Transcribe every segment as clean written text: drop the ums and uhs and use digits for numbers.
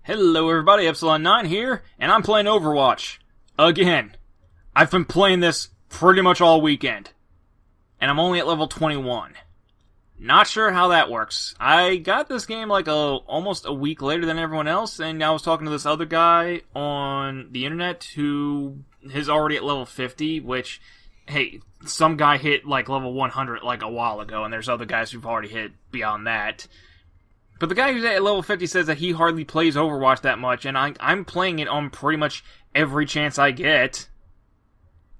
Hello everybody, Epsilon9 here, and I'm playing Overwatch. Again. I've been playing this pretty much all weekend. And I'm only at level 21. Not sure how that works. I got this game like almost a week later than everyone else, and I was talking to this other guy on the internet who is already at level 50, which, hey, some guy hit like level 100 like a while ago, and there's other guys who've already hit beyond that. But the guy who's at level 50 says that he hardly plays Overwatch that much, and I'm playing it on pretty much every chance I get.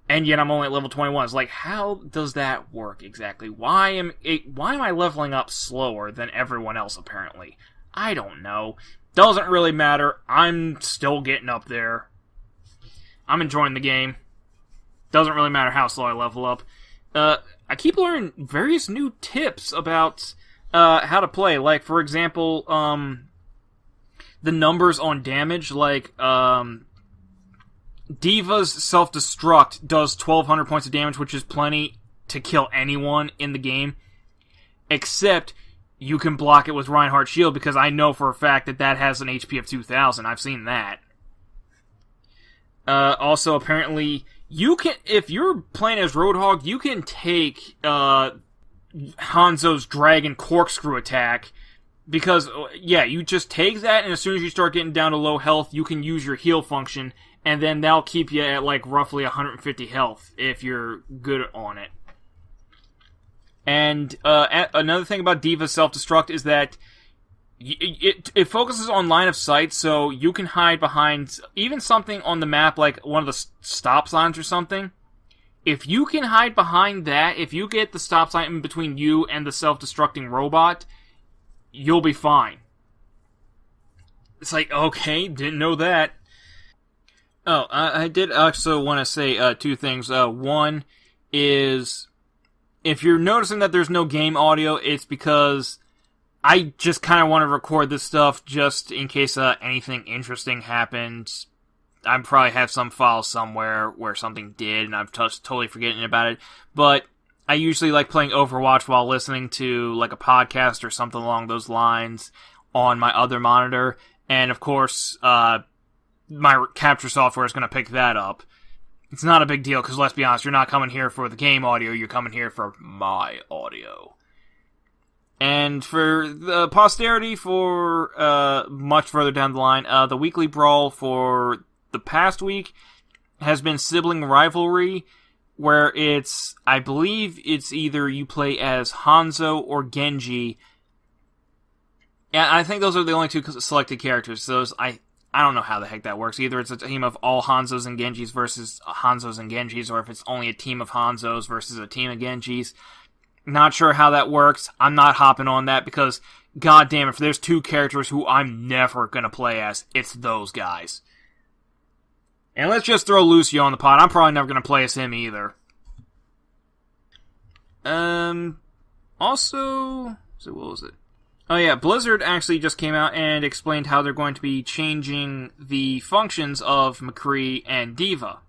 And yet I'm only at level 21. It's like, how does that work exactly? Why am I leveling up slower than everyone else, apparently? I don't know. Doesn't really matter. I'm still getting up there. I'm enjoying the game. Doesn't really matter how slow I level up. I keep learning various new tips about how to play. Like, for example, the numbers on damage, like, D.Va's Self-Destruct does 1,200 points of damage, which is plenty to kill anyone in the game. Except, you can block it with Reinhardt's Shield, because I know for a fact that that has an HP of 2,000. I've seen that. Also, apparently, you can, if you're playing as Roadhog, you can take, Hanzo's Dragon Corkscrew attack, because, yeah, you just take that, and as soon as you start getting down to low health, you can use your heal function, and then that'll keep you at, like, roughly 150 health, if you're good on it. And, another thing about D.Va's Self-Destruct is that it focuses on line of sight, so you can hide behind even something on the map, like one of the stop signs or something. If you can hide behind that, if you get the stop sign in between you and the self-destructing robot, you'll be fine. It's like, okay, didn't know that. Oh, I did also want to say two things. One is, if you're noticing that there's no game audio, it's because I just kind of want to record this stuff just in case anything interesting happens. I probably have some file somewhere where something did, and I'm totally forgetting about it. But I usually like playing Overwatch while listening to like a podcast or something along those lines on my other monitor. And of course, my capture software is going to pick that up. It's not a big deal, because let's be honest, you're not coming here for the game audio, you're coming here for my audio. And for the posterity for much further down the line, the weekly brawl for the past week has been Sibling Rivalry, where it's, I believe it's either you play as Hanzo or Genji. Yeah, I think those are the only two selected characters. Those, I don't know how the heck that works. Either it's a team of all Hanzos and Genjis versus Hanzos and Genjis, or if it's only a team of Hanzos versus a team of Genjis. Not sure how that works. I'm not hopping on that because, goddamn, if there's two characters who I'm never gonna play as, it's those guys. And let's just throw Lucio on the pot. I'm probably never gonna play as him either. Also, so what was it? Oh yeah, Blizzard actually just came out and explained how they're going to be changing the functions of McCree and D.Va.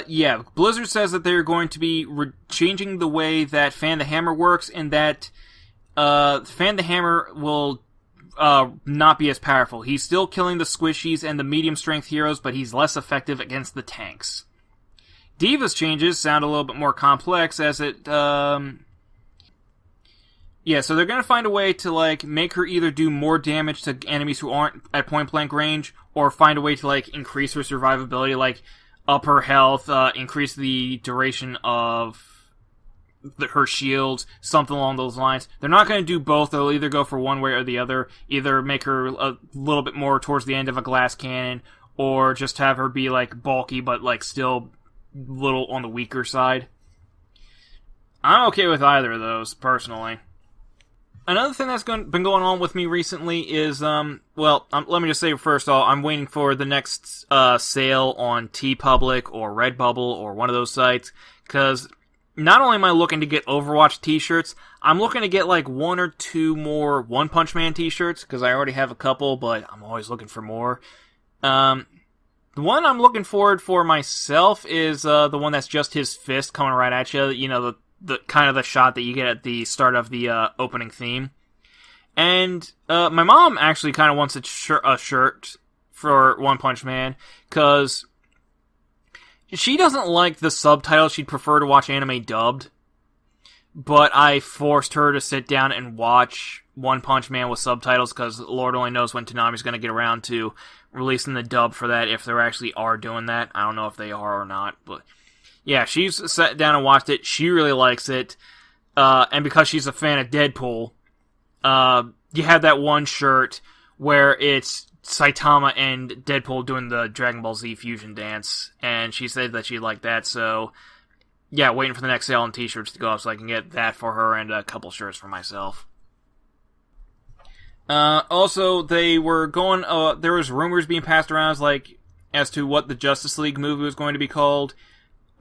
Yeah, Blizzard says that they're going to be changing the way that Fan the Hammer works, and that, Fan the Hammer will, not be as powerful. He's still killing the squishies and the medium-strength heroes, but he's less effective against the tanks. D.Va's changes sound a little bit more complex, as it, yeah, so they're gonna find a way to, like, make her either do more damage to enemies who aren't at point-blank range, or find a way to, like, increase her survivability, like, up her health, increase the duration of her shields, something along those lines. They're not going to do both. They'll either go for one way or the other. Either make her a little bit more towards the end of a glass cannon, or just have her be, like, bulky, but, like, still little on the weaker side. I'm okay with either of those, personally. Another thing that's been going on with me recently is, let me just say first of all, I'm waiting for the next sale on TeePublic or Redbubble or one of those sites, because not only am I looking to get Overwatch t-shirts, I'm looking to get like one or two more One Punch Man t-shirts, because I already have a couple, but I'm always looking for more. The one I'm looking forward for myself is the one that's just his fist coming right at you, you know, the kind of the shot that you get at the start of the opening theme. And my mom actually kind of wants a shirt for One Punch Man, because she doesn't like the subtitles. She'd prefer to watch anime dubbed. But I forced her to sit down and watch One Punch Man with subtitles, because Lord only knows when Toonami's going to get around to releasing the dub for that, if they actually are doing that. I don't know if they are or not, but yeah, she's sat down and watched it. She really likes it, and because she's a fan of Deadpool, you have that one shirt where it's Saitama and Deadpool doing the Dragon Ball Z fusion dance, and she said that she liked that, so yeah, waiting for the next sale on t-shirts to go up so I can get that for her and a couple shirts for myself. Also, they were going, there was rumors being passed around as to what the Justice League movie was going to be called.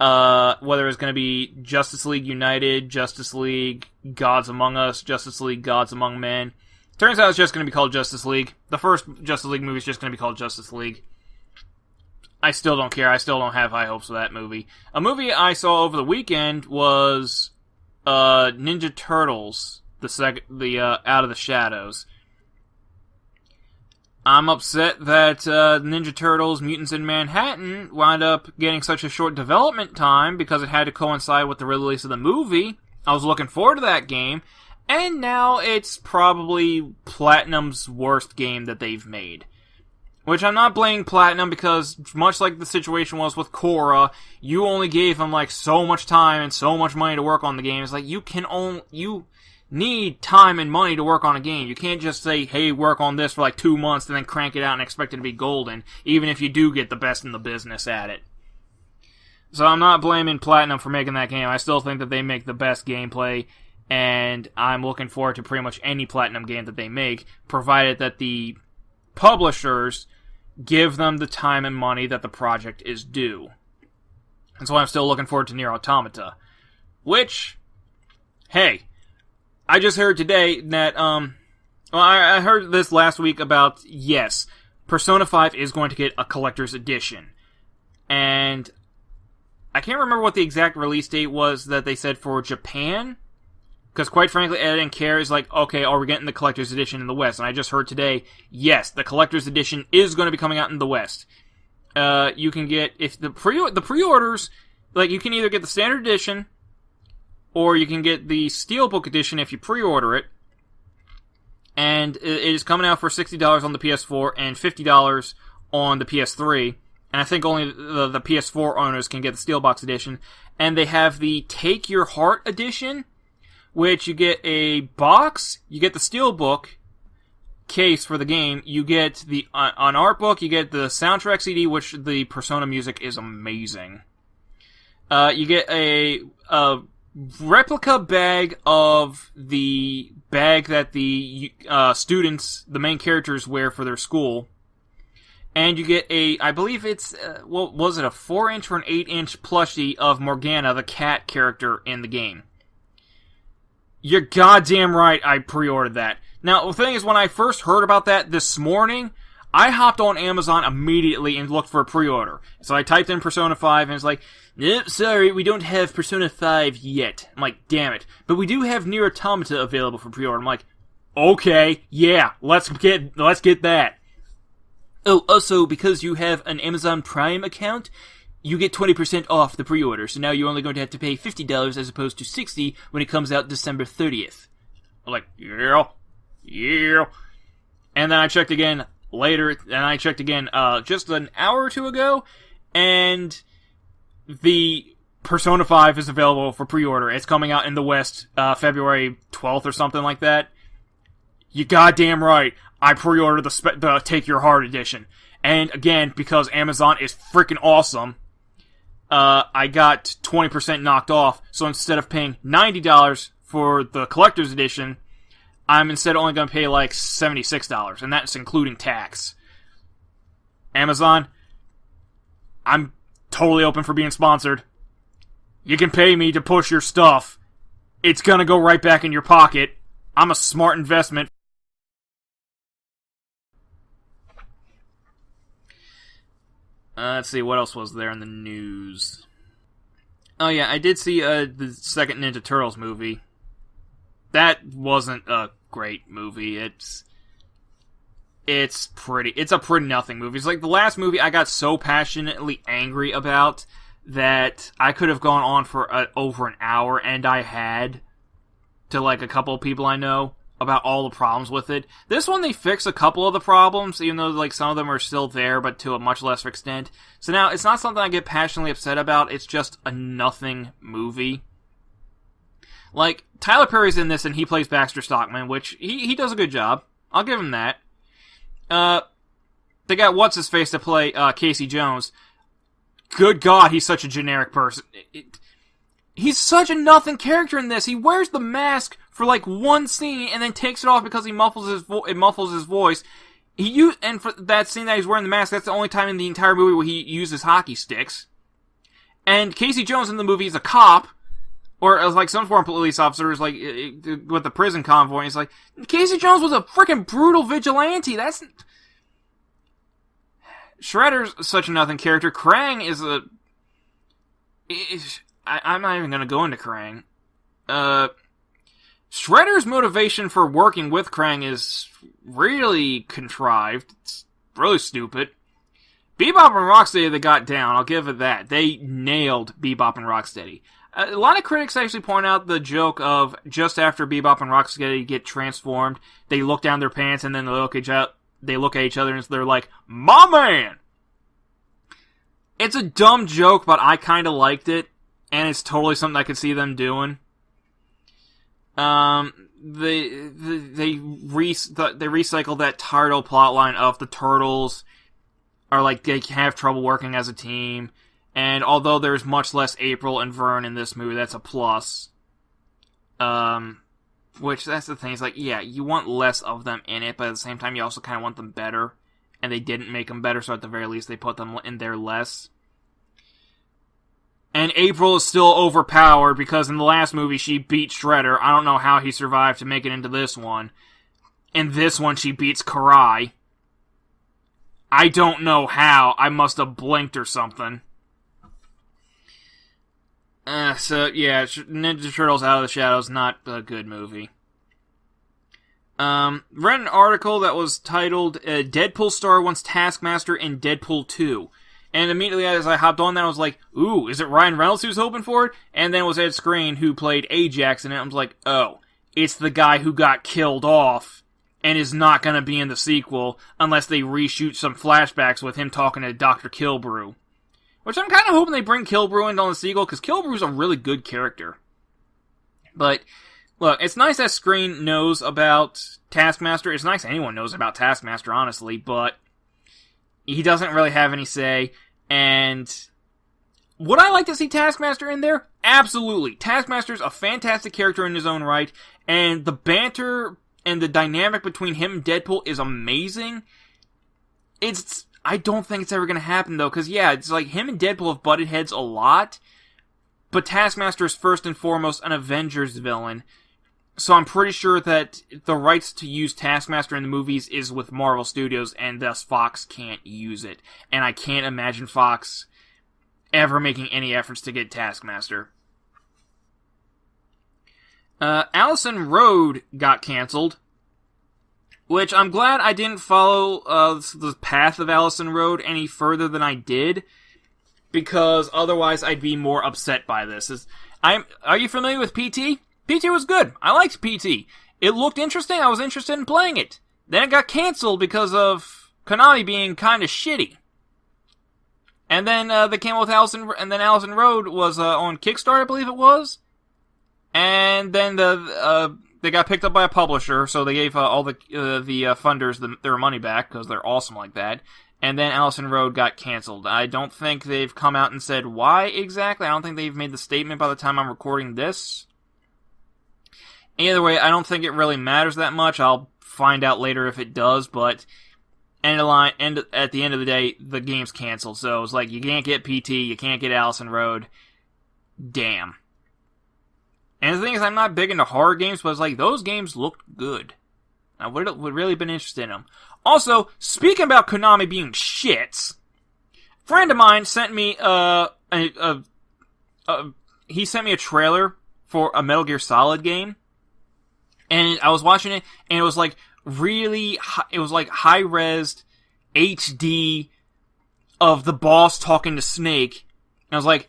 Whether it was going to be Justice League United, Justice League Gods Among Us, Justice League Gods Among Men. Turns out it's just going to be called Justice League. The first Justice League movie is just going to be called Justice League. I still don't care. I still don't have high hopes for that movie. A movie I saw over the weekend was Ninja Turtles, Out of the Shadows. I'm upset that Ninja Turtles Mutants in Manhattan wound up getting such a short development time because it had to coincide with the release of the movie. I was looking forward to that game, and now it's probably Platinum's worst game that they've made. Which I'm not blaming Platinum, because much like the situation was with Korra, you only gave them so much time and so much money to work on the game. It's you need time and money to work on a game. You can't just say, hey, work on this for 2 months and then crank it out and expect it to be golden, even if you do get the best in the business at it. So I'm not blaming Platinum for making that game. I still think that they make the best gameplay, and I'm looking forward to pretty much any Platinum game that they make, provided that the publishers give them the time and money that the project is due. And so I'm still looking forward to Nier Automata. Which, hey, I just heard today that, I heard this last week about, yes, Persona 5 is going to get a collector's edition. And I can't remember what the exact release date was that they said for Japan. Because quite frankly, I didn't care. It's okay, are we getting the collector's edition in the West? And I just heard today, yes, the collector's edition is going to be coming out in the West. You can get, if the pre-orders, you can either get the standard edition, or you can get the Steelbook edition if you pre-order it. And it is coming out for $60 on the PS4 and $50 on the PS3. And I think only the PS4 owners can get the Steelbox edition. And they have the Take Your Heart edition, which you get a box, you get the Steelbook case for the game, you get the an art book, you get the soundtrack CD, which the Persona music is amazing. You get a replica bag of the bag that the students, the main characters, wear for their school. And you get I believe it's, was it a 4-inch or an 8-inch plushie of Morgana, the cat character in the game. You're goddamn right I pre-ordered that. Now, the thing is, when I first heard about that this morning, I hopped on Amazon immediately and looked for a pre-order. So I typed in Persona 5, and it's nope, sorry, we don't have Persona 5 yet. I'm damn it. But we do have Nier Automata available for pre-order. I'm okay, yeah, let's get that. Oh, also, because you have an Amazon Prime account, you get 20% off the pre-order. So now you're only going to have to pay $50 as opposed to $60 when it comes out December 30th. I'm yeah. And then I checked again later, and I checked again just an hour or two ago, and the Persona 5 is available for pre-order. It's coming out in the West February 12th or something like that. You goddamn right, I pre-ordered the Take Your Heart edition. And again, because Amazon is freaking awesome, I got 20% knocked off. So instead of paying $90 for the collector's edition, I'm instead only going to pay $76, and that's including tax. Amazon, I'm totally open for being sponsored. You can pay me to push your stuff. It's going to go right back in your pocket. I'm a smart investment. Let's see, what else was there in the news? Oh yeah, I did see the second Ninja Turtles movie. That wasn't a great movie. It's a pretty nothing movie. It's like the last movie I got so passionately angry about that I could have gone on for over an hour, and I had, to like a couple of people I know, about all the problems with it. This one, they fix a couple of the problems, even though like some of them are still there, but to a much lesser extent. So now, it's not something I get passionately upset about, it's just a nothing movie. Like, Tyler Perry's in this, and he plays Baxter Stockman, which he does a good job. I'll give him that. They got What's-His-Face to play Casey Jones. Good God, he's such a generic person. He's such a nothing character in this. He wears the mask for like one scene and then takes it off because it muffles his voice. And for that scene that he's wearing the mask, that's the only time in the entire movie where he uses hockey sticks. And Casey Jones in the movie is a cop, or like some former police officer, is like with the prison convoy. He's like, Casey Jones was a freaking brutal vigilante. Shredder's such a nothing character. Krang is I'm not even going to go into Krang. Shredder's motivation for working with Krang is really contrived. It's really stupid. Bebop and Rocksteady, they got down. I'll give it that. They nailed Bebop and Rocksteady. A lot of critics actually point out the joke of just after Bebop and Rocksteady get transformed, they look down their pants and then they look at each other and they're like, "My man!" It's a dumb joke, but I kind of liked it, and it's totally something I could see them doing. They recycle that Turtle plotline of the Turtles are like, they have trouble working as a team, and although there's much less April and Vern in this movie, that's a plus. Which, that's the thing, it's like, yeah, you want less of them in it, but at the same time, you also kind of want them better. And they didn't make them better, so at the very least, they put them in there less. And April is still overpowered, because in the last movie, she beat Shredder. I don't know how he survived to make it into this one. In this one, she beats Karai. I don't know how. I must have blinked or something. So, yeah, Ninja Turtles Out of the Shadows, not a good movie. Read an article that was titled, Deadpool star wants Taskmaster in Deadpool 2. And immediately as I hopped on that, I was like, ooh, is it Ryan Reynolds who's hoping for it? And then it was Ed Skrein who played Ajax in it. I was like, oh, it's the guy who got killed off and is not going to be in the sequel unless they reshoot some flashbacks with him talking to Dr. Kilbrew. Which I'm kind of hoping they bring Kilbrew into the sequel, because Kilbrew's a really good character. But, look, it's nice that Skrein knows about Taskmaster. It's nice anyone knows about Taskmaster, honestly, but he doesn't really have any say. And would I like to see Taskmaster in there? Absolutely. Taskmaster's a fantastic character in his own right, and the banter and the dynamic between him and Deadpool is amazing. I don't think it's ever going to happen, though, because, yeah, it's like him and Deadpool have butted heads a lot, but Taskmaster is first and foremost an Avengers villain, so I'm pretty sure that the rights to use Taskmaster in the movies is with Marvel Studios, and thus Fox can't use it. And I can't imagine Fox ever making any efforts to get Taskmaster. Allison Road got canceled, which I'm glad I didn't follow the path of Allison Road any further than I did, because otherwise I'd be more upset by this. Are you familiar with PT? PT was good. I liked PT. It looked interesting. I was interested in playing it. Then it got canceled because of Konami being kind of shitty. And then they came out with Allison Road was on Kickstarter, I believe it was. And then they got picked up by a publisher, so they gave all the funders their money back, because they're awesome like that. And then Allison Road got canceled. I don't think they've come out and said why exactly. I don't think they've made the statement by the time I'm recording this. Either way, I don't think it really matters that much. I'll find out later if it does, but at the end of the day, the game's canceled. So it's like, you can't get PT, you can't get Allison Road. Damn. And the thing is, I'm not big into horror games, but it's like, those games looked good. I would really been interested in them. Also, speaking about Konami being shits, a friend of mine sent me he sent me a trailer for a Metal Gear Solid game. And I was watching it, and it was like really, it was like high-res HD of the boss talking to Snake. And I was like,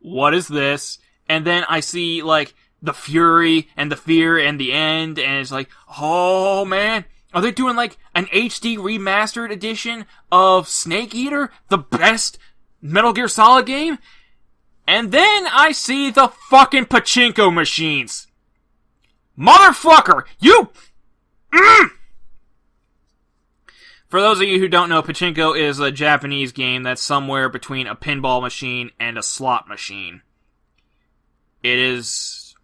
what is this? And then I see, like, the fury and the fear and the end, and it's like, oh man, are they doing like an HD remastered edition of Snake Eater, the best Metal Gear Solid game? And then I see the fucking pachinko machines. Motherfucker, you... For those of you who don't know, pachinko is a Japanese game that's somewhere between a pinball machine and a slot machine. It is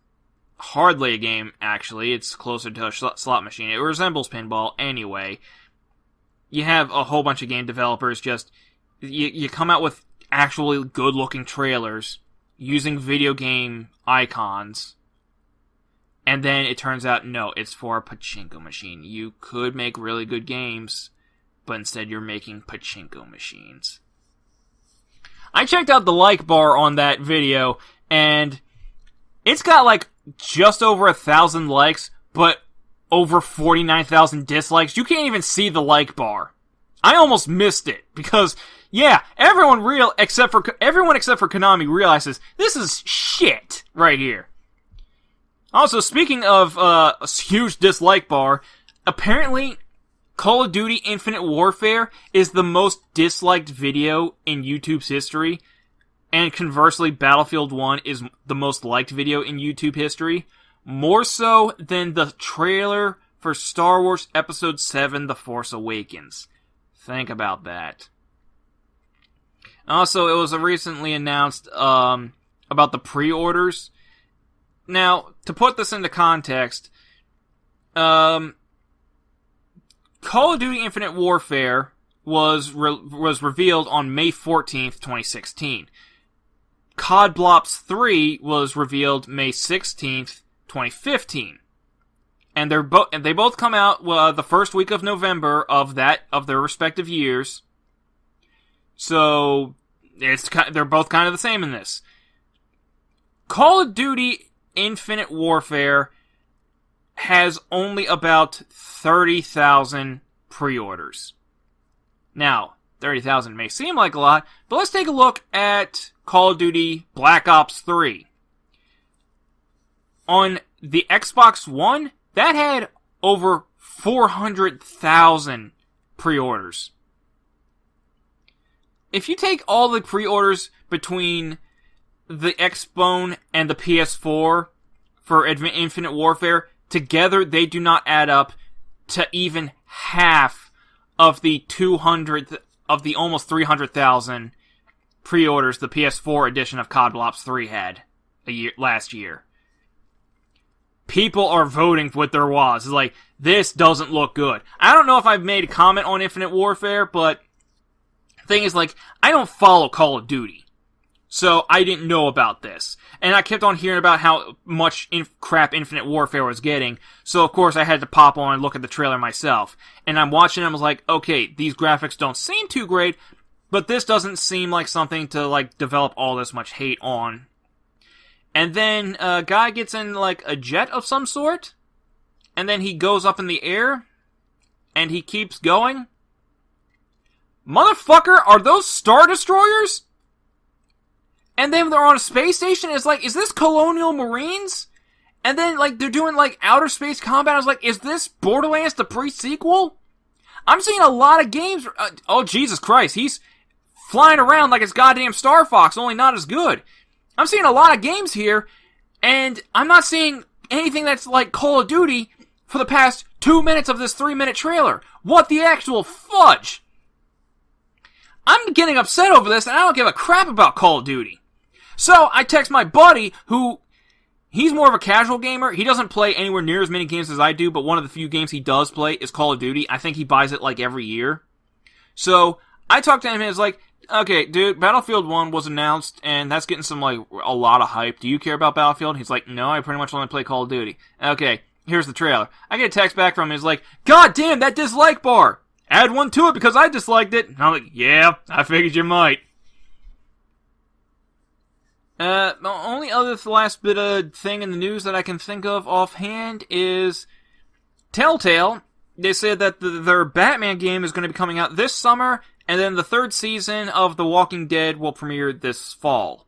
hardly a game, actually. It's closer to a slot machine. It resembles pinball anyway. You have a whole bunch of game developers just... You come out with actually good-looking trailers using video game icons, and then it turns out, no, it's for a pachinko machine. You could make really good games, but instead you're making pachinko machines. I checked out the like bar on that video, and it's got like just over 1,000 likes, but over 49,000 dislikes. You can't even see the like bar. I almost missed it, because, yeah, everyone except for Konami realizes this is shit right here. Also, speaking of a huge dislike bar, apparently Call of Duty Infinite Warfare is the most disliked video in YouTube's history, and conversely, Battlefield 1 is the most liked video in YouTube history, more so than the trailer for Star Wars Episode 7: The Force Awakens. Think about that. Also, it was recently announced about the pre-orders. Now, to put this into context, Call of Duty Infinite Warfare was revealed on May 14th, 2016. COD Blops 3 was revealed May 16th, 2015. And they both come out the first week of November of their respective years. So they're both kind of the same in this. Call of Duty Infinite Warfare has only about 30,000 pre-orders. Now, 30,000 may seem like a lot, but let's take a look at Call of Duty Black Ops 3. On the Xbox One, that had over 400,000 pre-orders. If you take all the pre-orders between the Xbone and the PS4 for Infinite Warfare, together they do not add up to even half of the almost 300,000 pre-orders the PS4 edition of COD Blops 3 had last year. People are voting with their wallets. It's like, this doesn't look good. I don't know if I've made a comment on Infinite Warfare, but the thing is, like, I don't follow Call of Duty. So I didn't know about this. And I kept on hearing about how much crap Infinite Warfare was getting. So of course I had to pop on and look at the trailer myself. And I'm watching it and I was like, okay, these graphics don't seem too great, but this doesn't seem like something to like develop all this much hate on. And then a guy gets in like a jet of some sort. And then he goes up in the air. And he keeps going. Motherfucker, are those Star Destroyers? And then they're on a space station. It's like, is this Colonial Marines? And then, like, they're doing, like, outer space combat. I was like, is this Borderlands the pre-sequel? I'm seeing a lot of games. Oh, Jesus Christ. He's flying around like it's goddamn Star Fox, only not as good. I'm seeing a lot of games here, and I'm not seeing anything that's like Call of Duty for the past 2 minutes of this 3-minute trailer. What the actual fudge? I'm getting upset over this, and I don't give a crap about Call of Duty. So, I text my buddy, who, he's more of a casual gamer. He doesn't play anywhere near as many games as I do, but one of the few games he does play is Call of Duty. I think he buys it, like, every year. So, I talked to him, and it's like, okay, dude, Battlefield 1 was announced, and that's getting some, like, a lot of hype. Do you care about Battlefield? He's like, no, I pretty much only play Call of Duty. Okay, here's the trailer. I get a text back from him, he's like, God damn, that dislike bar! Add one to it because I disliked it. And I'm like, yeah, I figured you might. The only other last bit of thing in the news that I can think of offhand is Telltale. They said that their Batman game is going to be coming out this summer, and then the third season of The Walking Dead will premiere this fall.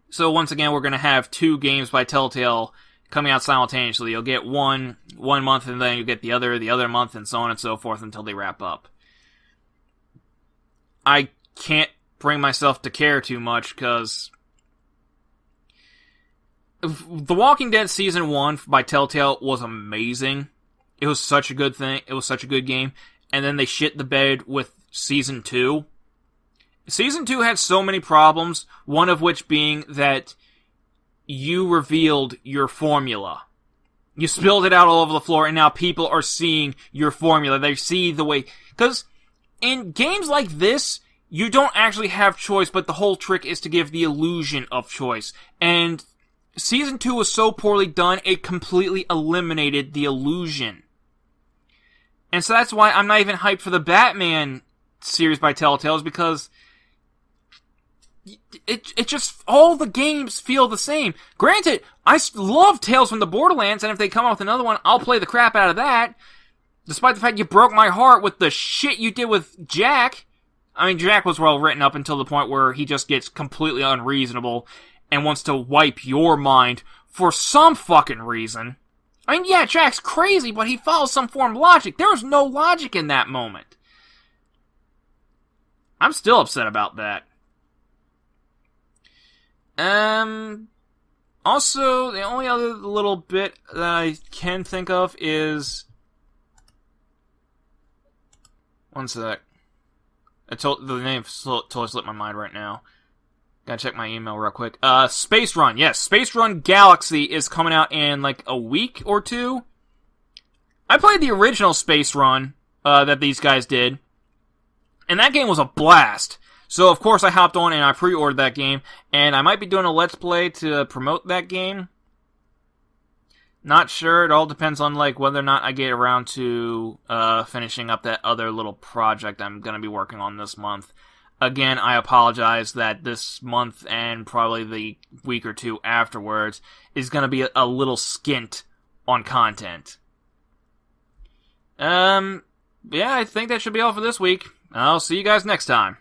So once again, we're going to have 2 games by Telltale coming out simultaneously. You'll get one month, and then you'll get the other month, and so on and so forth until they wrap up. I can't bring myself to care too much, because The Walking Dead Season 1 by Telltale was amazing. It was such a good thing. It was such a good game. And then they shit the bed with Season 2. Season 2 had so many problems, one of which being that you revealed your formula. You spilled it out all over the floor, and now people are seeing your formula. They see the way... Because in games like this, you don't actually have choice, but the whole trick is to give the illusion of choice. And Season 2 was so poorly done, it completely eliminated the illusion. And so that's why I'm not even hyped for the Batman series by Telltale, because it just, all the games feel the same. Granted, I love Tales from the Borderlands, and if they come out with another one, I'll play the crap out of that. Despite the fact you broke my heart with the shit you did with Jack. I mean, Jack was well written up until the point where he just gets completely unreasonable and wants to wipe your mind for some fucking reason. I mean, yeah, Jack's crazy, but he follows some form of logic. There was no logic in that moment. I'm still upset about that. Also, the only other little bit that I can think of is... One sec. The name totally slipped my mind right now. Gotta check my email real quick. Space Run. Yes, Space Run Galaxy is coming out in like a week or 2. I played the original Space Run that these guys did, and that game was a blast. So of course I hopped on and I pre-ordered that game, and I might be doing a Let's Play to promote that game. Not sure. It all depends on like whether or not I get around to finishing up that other little project I'm gonna be working on this month. Again, I apologize that this month and probably the week or 2 afterwards is going to be a little skint on content. Yeah, I think that should be all for this week. I'll see you guys next time.